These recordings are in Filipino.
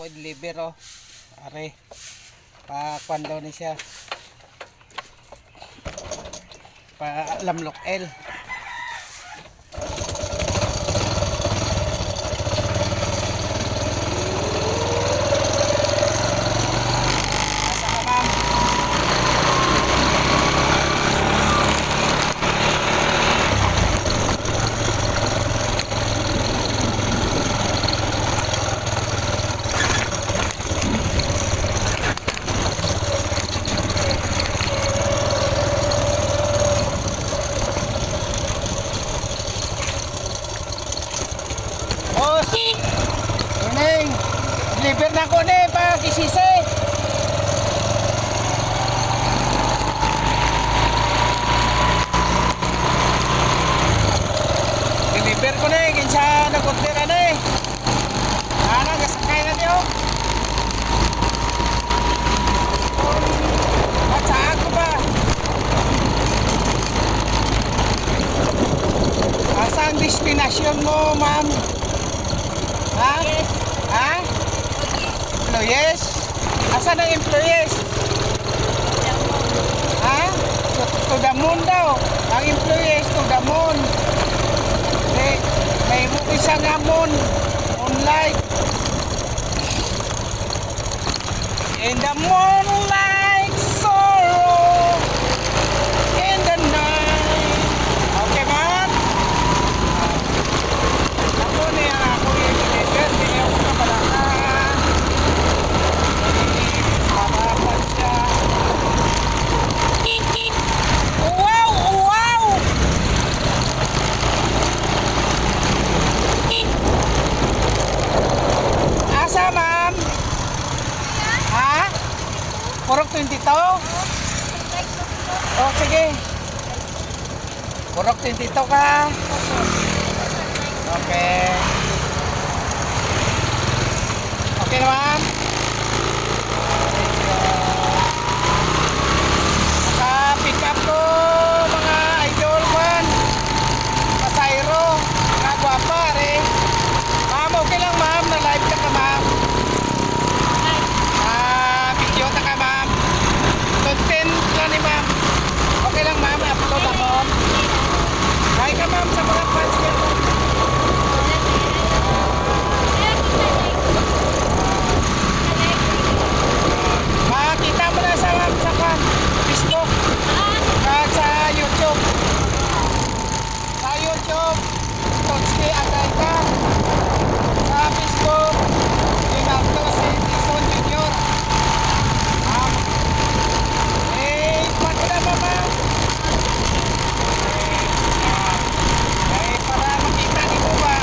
ako i-deliver oh. Are. Pa daw ni siya. Pa Lamlok L. Deliver na ko ni pa kisisi. Deliver ko ni kinsa nag-order ani. Ana gasakay na niyo. At saan ko ba? Asa ang destinasyon mo, ma'am? Ha? Yes. Ha? Employees? Asan ang employees? Ha? To the moon daw. Ang employees to the moon. May isa nga moon. Moonlight. In the moonlight sorrow. In the night. Okay, man? Ako niya. Ako yung deliver. Hindi ako kabalaka. Wow! Wow! Asa, ma'am? Ha? Purok 22? Oh, sige. Purok 22 ka? Okay. Okay na, ma'am? Pick up ko mga idol man pasayro mga gwapa rin ma'am. Okay lang ma'am na live ka ma'am. Video ta ka ma'am. Content lang ni ma'am. Okay lang ma'am, upload ako. Hi ka ma'am sa mga fans niya. Makita mo na sa ma'am sa Facebook at sa YouTube. Sa YouTube, Totski Agayka. Sa Facebook, Leonardo Edison Jr. Pagkala mama. Para makita ni mo ba?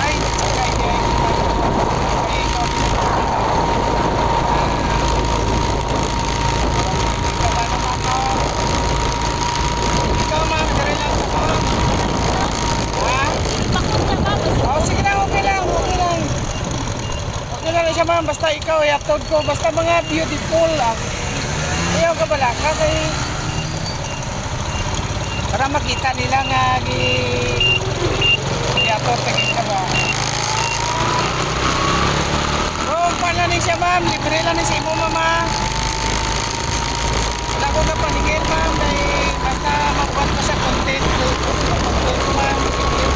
Ma'am, basta ikaw i-upload ko, basta mga beautiful ayaw ka bala kasi para makita nila nga i-upload ka ba. So, paano ni siya ma'am, libre lang ni si mo mama.